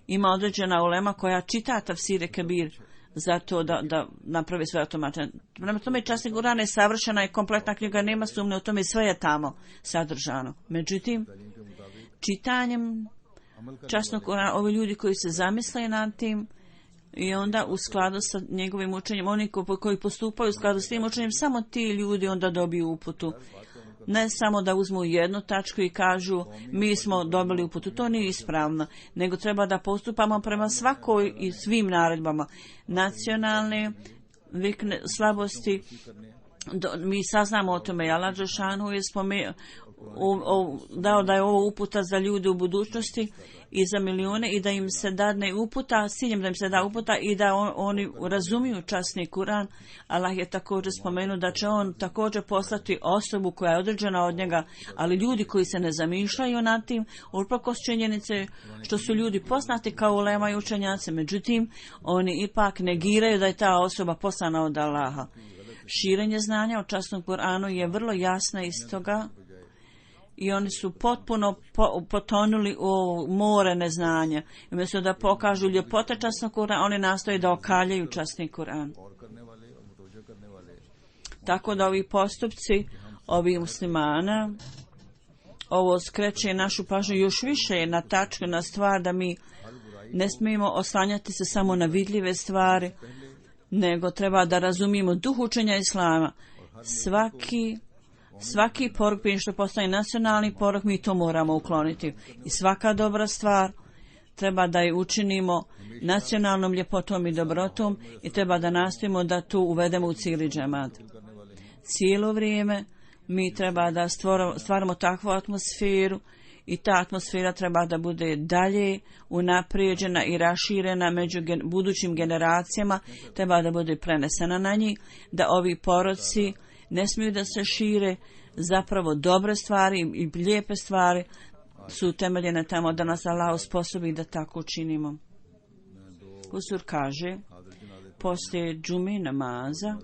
Ima određena ulema koja čita tafsire Kebir zato da napravi svoje tumačenje. Prema tome časni Kur'an je savršena i kompletna knjiga, nema sumnje u tome, sve je tamo sadržano. Međutim, čitanjem časnog Kur'ana, ovi ljudi koji se zamisle nad tim i onda u skladu sa njegovim učenjem, oni koji postupaju u skladu s tim učenjem, samo ti ljudi onda dobiju uputu. Ne samo da uzmu jednu tačku i kažu mi smo dobili uputu, to nije ispravno, nego treba da postupamo prema svakoj i svim naredbama. Nacionalne slabosti, mi saznamo o tome. Allah dželešanu je dao da je ovo uputa za ljude u budućnosti i za milijune i da im se dadne uputa, s ciljem da im se da uputa i da oni razumiju časni Kur'an. Allah je također spomenuo da će on također poslati osobu koja je određena od njega, ali ljudi koji se ne zamišljaju nad tim, uprkos činjenice što su ljudi poznati kao ulema i učenjaci, međutim oni ipak negiraju da je ta osoba poslana od Allaha. Širenje znanja o časnom Kur'anu je vrlo jasna iz toga i oni su potpuno potonuli u more neznanja. I umjesto da pokažu ljepote časnog Kur'ana, oni nastoje da okaljaju časni Kur'an. Tako da ovi postupci, ovi muslimana, ovo skreće našu pažnju još više na tačku, na stvar da mi ne smijemo oslanjati se samo na vidljive stvari, nego treba da razumijemo duh učenja Islama. Svaki porok prije što postane nacionalni porok, mi to moramo ukloniti. I svaka dobra stvar treba da je učinimo nacionalnom ljepotom i dobrotom i treba da nastojimo da to uvedemo u cijeli džemat. Cijelo vrijeme mi treba da stvaramo takvu atmosferu i ta atmosfera treba da bude dalje unaprijeđena i raširena među budućim generacijama, treba da bude prenesena na njih, da ovi poroci ne smiju da se šire, zapravo dobre stvari i lijepe stvari su utemeljene tamo da nas Allah osposobi da tako učinimo. Huzur kaže, poslije džume namaza,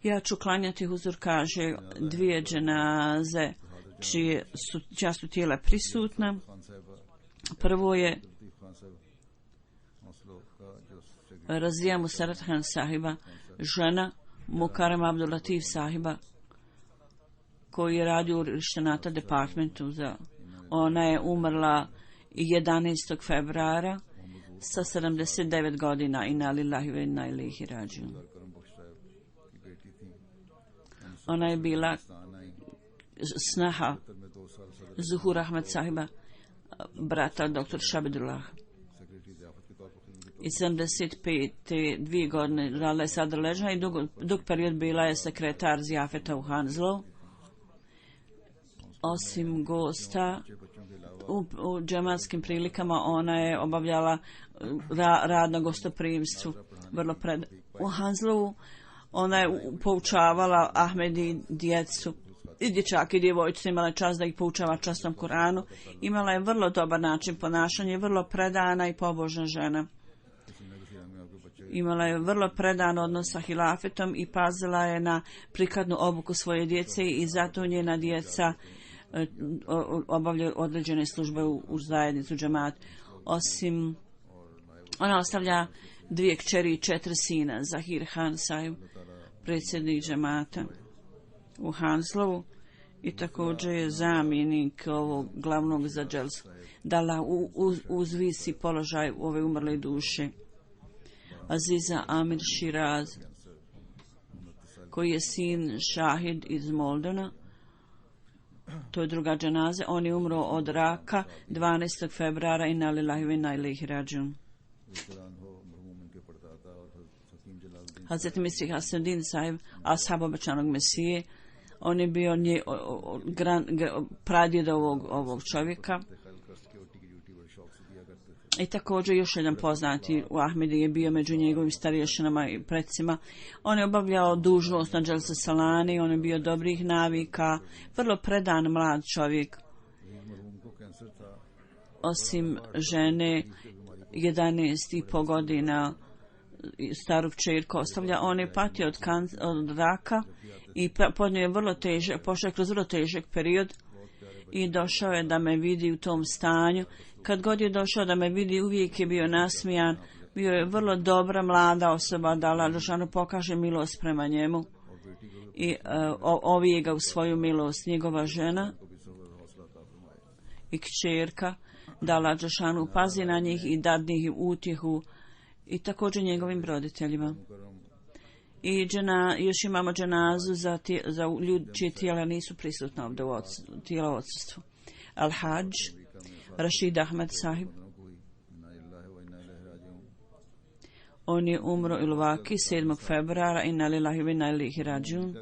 ja ću klanjati, Huzur kaže, 2 dženaze čija su tijela prisutna. Prvo je Razija Musarat Khan sahiba, žena Mukarrem Abdul Latif sahiba, koji je radio u Rištanata departmentu. Ona je umrla 11. februara sa 79 godina. Inna lillahi ve inna ilaihi rađiun. Ona je bila snaha Zuhur Ahmed sahiba, brata dr. Šabidullah. I 75. 2 godine radila je sada ležna i dug period bila je sekretar zjafeta u Hanzlo. Osim gosta u džematskim prilikama, ona je obavljala rad na gostoprimstvu. U Hanzlovu ona je poučavala Ahmedi djecu i dječake i djevojčice, imala je čast da ih poučava časnom Kuranu. Imala je vrlo dobar način ponašanja, vrlo predana i pobožna žena. Imala je vrlo predan odnos sa hilafetom i pazila je na prikladnu obuku svoje djece i zato njena djeca obavljaju određene službe u zajednicu džemat. Osim, ona ostavlja 2 kćeri i 4 sina. Zahir Khan sahib, predsjednik džemata u Hanslovu i također je zamjenik ovog glavnog za dželsu. Da uzvisi položaj ove umrle duše. Aziza Amir Shiraz, koji je sin Šahid iz Moldona. To je druga dženaza. On je umro od raka 12. februara i inna lillahi wa inna ilaihi rađiun. Hazret Misri Hasanuddin sahib, ashab obećanog Mesije, on je bio pradjed ovog čovjeka. I također još jedan poznati u Ahmedi je bio među njegovim starješinama i predsima. On je obavljao dužnost na Dželsa Salani, on je bio dobrih navika, vrlo predan mlad čovjek. Osim žene, 11,5 godina staru kćerku ostavlja, on je patio od raka i podnio je prošao je kroz vrlo težak period i došao je da me vidi u tom stanju. Kad god je došao da me vidi, uvijek je bio nasmijan, bio je vrlo dobra mlada osoba, da Allah dželešanu pokaže milost prema njemu i ovije ga u svoju milost. Njegova žena i kćerka, da Allah dželešanu pazi na njih i dadne ih utjehu, i također njegovim roditeljima. I još imamo dženazu za ljudi čije tijela nisu prisutna ovdje u tijela odsustvu. Al-Hadž Rashid Ahmed sahib, on je umro u Luvaki 7. februara inna lillahi wa inna ilaihi rađiun.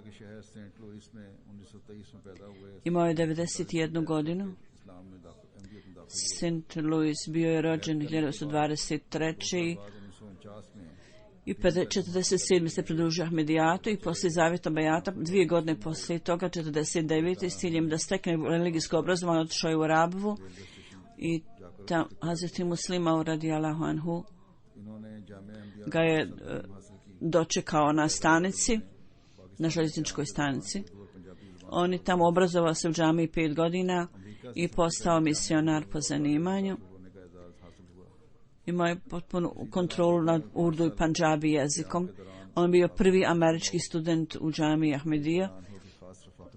Imao je 91 godinu. St. Louis bio je rođen 1923. I 47. se pridružio Ahmedijatu i poslije zavjeta Bejata 2 godine poslije toga 49. s ciljem da stekne religijsko obrazovanje otišao je u Rabvu i Hazreti Muslima radijallahu anhu ga je dočekao na stanici, na željezničkoj stanici. On je tamo obrazovao se u džamiji 5 godina i postao misionar po zanimanju. Imao je potpunu kontrolu nad urdu i pandžabi jezikom. On bio prvi američki student u džamiji Ahmedija.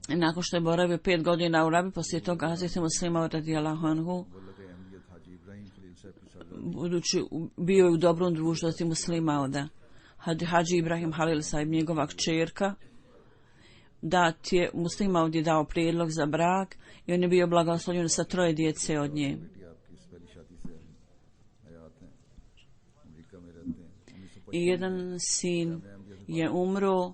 I nakon što je boravio 5 godina u Rabi, poslije toga Hazreti Muslima radijallahu anhu, budući bio je u dobrom društvu Hazreti Muslima oda. Hadži Ibrahim Halil sahib, njegova kćerka, Muslima ovdje dao prijedlog za brak i on je bio blagoslovljen sa 3 djece od nje. I jedan sin je umro,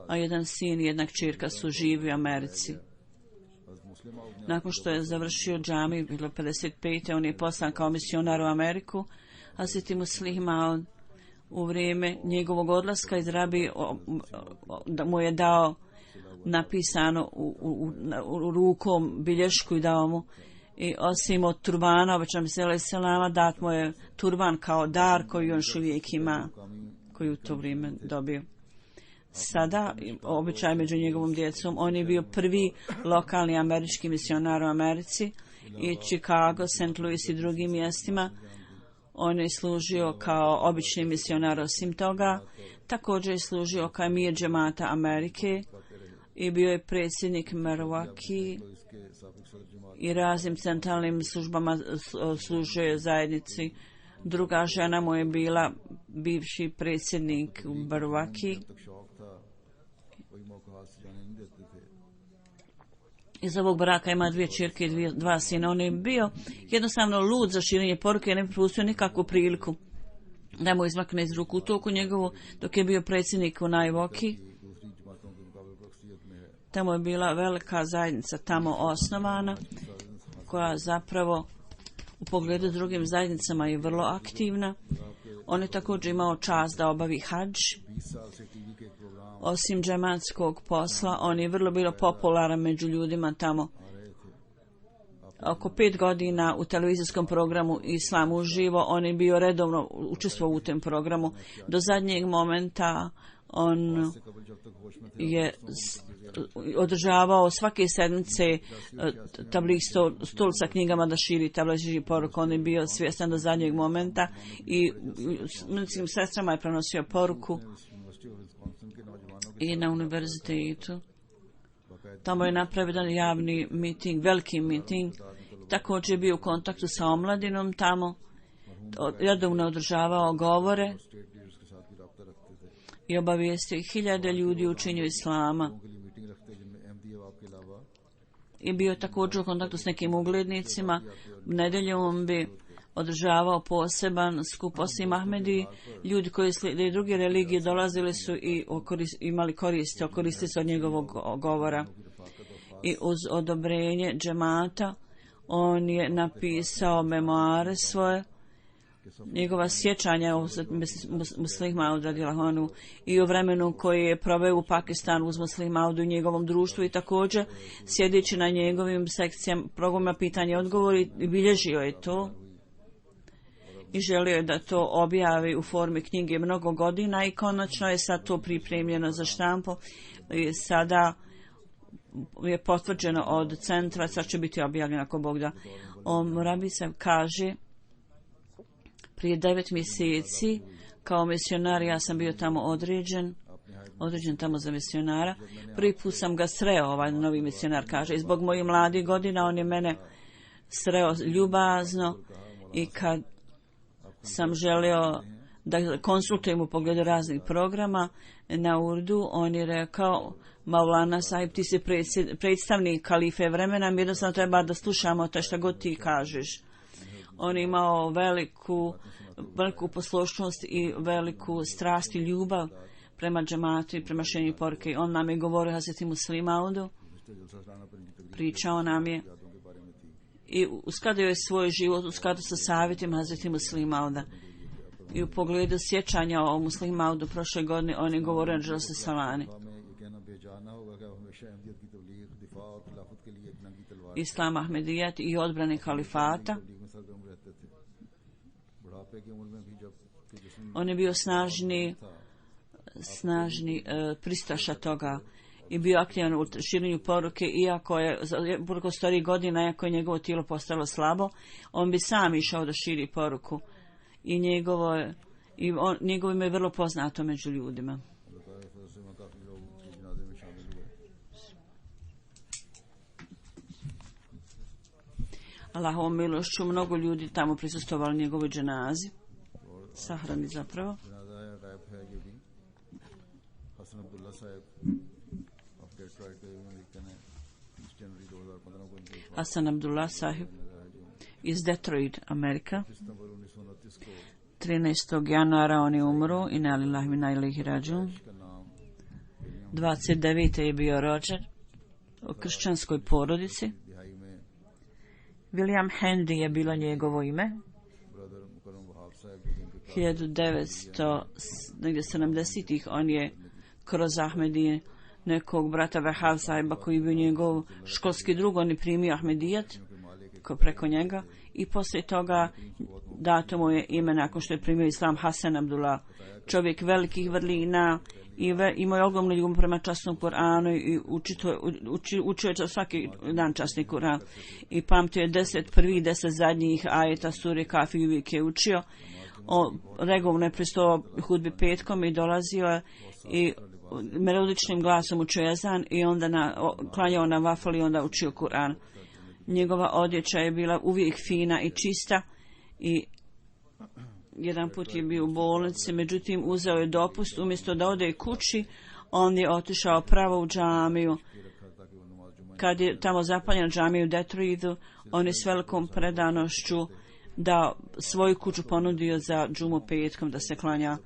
a jedan sin i jedna kćerka su živi u Americi. Nakon što je završio džamiju, bilo 55. on je poslan kao misionar u Ameriku, a Hazreti Muslima u vrijeme njegovog odlaska iz Rabi da mu je dao napisano u rukom bilješku i dao mu, i osim od turbana, obećam se selama, dat mu je turban kao dar koji on još uvijek ima, koji u to vrijeme dobio. Sada, običaj među njegovom djecom, on je bio prvi lokalni američki misionar u Americi i Chicago, St. Louis i drugim mjestima. On je služio kao obični misionar osim toga. Također je služio kao emir džemata Amerike i bio je predsjednik Milwaukee i raznim centralnim službama služio zajednici. Druga žena mu je bila bivši predsjednik u Milwaukee. Iz ovog braka ima 2 ćerke i 2 sina. On je bio jednostavno lud za širenje poruke i ne bi propustio nikakvu priliku da mu izmakne iz ruku. U toku njegovu, dok je bio predsjednik u Milwaukee, tamo je bila velika zajednica tamo osnovana, koja zapravo u pogledu drugim zajednicama je vrlo aktivna. On je također imao čast da obavi hadž. Osim džematskog posla, on je vrlo bilo popularan među ljudima tamo. Oko 5 godina u televizijskom programu Islam uživo, on je bio redovno učestvovao u tem programu. Do zadnjeg momenta on je održavao svake sedmice tabligh stol sa knjigama da širi tabligh poruku. On je bio svjestan do zadnjeg momenta i medicinskim sestrama je prenosio poruku i na univerzitetu. Tamo je napravljen javni miting, veliki miting. Također je bio u kontaktu sa omladinom tamo. Redovno održavao govore i obavijestio 1000 ljudi u učenju islama. I bio također u kontaktu s nekim uglednicima. Nedeljom bi održavao poseban skup osim Ahmedi. Ljudi koji slijede druge religije dolazili su i imali koristili se od njegovog govora. I uz odobrenje džemata on je napisao memoare svoje, njegova sjećanja o Muslih Maud radijallahu anhu i o vremenu koji je proveo u Pakistanu uz Muslih Maudu i njegovom društvu i također sjedeći na njegovim sekcijama programa pitanja i odgovori i bilježio je to i želio je da to objavi u formi knjige mnogo godina i konačno je sad to pripremljeno za štampu i sada je potvrđeno od centra, sad će biti objavljeno ako Bog da. Morabi se kaže prije 9 mjeseci kao misionar ja sam bio tamo određen tamo za misionara. Prvi put sam ga sreo, ovaj novi misionar kaže, i zbog mojih mladih godina on je mene sreo ljubazno i kad sam želio da konsultujem u pogledu raznih programa na Urdu, on je rekao: Maulana sahib, ti si predstavnik kalife vremena, mi jednostavno treba da slušamo to što god ti kažeš. On je imao veliku poslušnost i veliku strast i ljubav prema džematu i prema šenju poruke. On nam je govorio Hazreti Muslih Maudu, pričao nam je i uskladio je svoj život u skladu sa savjetima Hazreti Muslih Mauda. I u pogledu sjećanja o Muslih Maudu prošle godine on je govorio na Dželose Salani. Islam Ahmedijat i odbrane kalifata. On je bio snažni pristaša toga i bio aktivan u širenju poruke, iako je preko starih godina, iako je njegovo tijelo postalo slabo, on bi sam išao da širi poruku i njegovo ime je vrlo poznato među ljudima. Allahovom milošću mnogo ljudi tamo prisustvovali njegovoj dženazi, sahrani zapravo. Hasan Abdullah sahib iz Detroit, Amerika. 13. januara on je umro, inna lillahi wa inna ilaihi rađun. 29. je bio rođen u kršćanskoj porodici. William Handy je bilo njegovo ime. 1970-ih on je kroz Ahmedije nekog brata Vahab sahiba koji je bio njegov školski drug, on je primio Ahmedijat preko njega i poslije toga dato mu je ime nakon što je primio islam Hasan Abdullah, čovjek velikih vrlina i imao je ogromnu ljubav prema časnom Kur'anu i učio je svaki dan časni Kur'an i pamtio je 10 prvih 10 zadnjih ajeta sure Kafi, uvijek je učio. Regularno je pristovao hudbi petkom i dolazio je i melodičnim glasom učio ezan i onda klanjao na vafal i onda učio Kur'an. Njegova odjeća je bila uvijek fina i čista i jedan put je bio u bolnici, međutim uzeo je dopust, umjesto da ode kući, on je otišao pravo u džamiju. Kad je tamo zapaljen džamiju u Detroitu, on je s velikom predanošću da svoju kuću ponudio za džumu petkom da se klanja.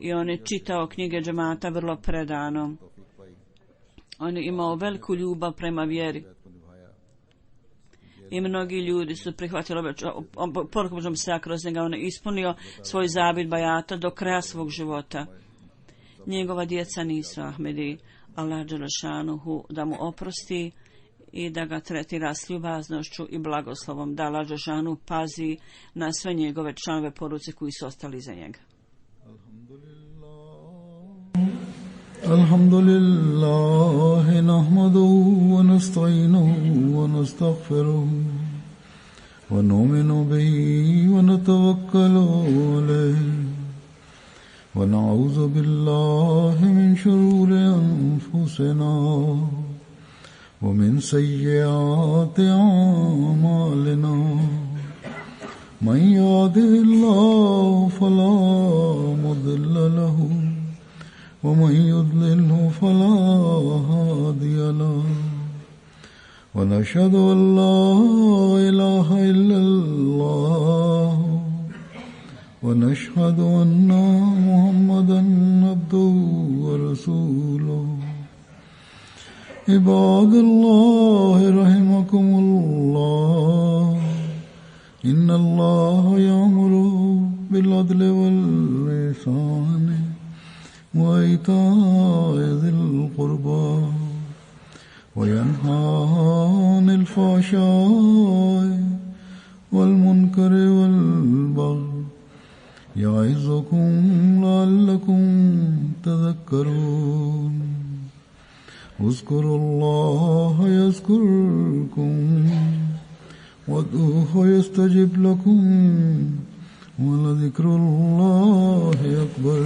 I on je čitao knjige džemata vrlo predano. On je imao veliku ljubav prema vjeri. I mnogi ljudi su prihvatili poruku Božom se kroz njega. On je ispunio svoj zabit bajata do kraja svog života. Njegova djeca nisu Ahmedi. Allah dželešanuhu da mu oprosti i da ga tretira s ljubaznošću i blagoslovom. Da Allah dželešanuhu pazi na sve njegove članove porodice koji su ostali za njega. Alhamdulillah, nahmaduhu wa nasta'inuhu wa nastaghfiruhu wa nu'minu bihi wa natawakkalu alayhi wa na'udhu billahi min shururi anfusina wa min sayyiati a'malina. Man yahdihillahu fala mudilla lahu ومن يضلله فلا هادي له ونشهد أن لا إله إلا الله ونشهد أن محمدا عبده ورسوله عباد الله رحمكم الله إن الله يأمر بالعدل والإحسان وإيتاء ذي القربى وينهى عن الفحشاء والمنكر والبغي يعظكم لعلكم تذكرون اذكروا الله يذكركم وادعوه يستجب لكم ولذكر الله أكبر.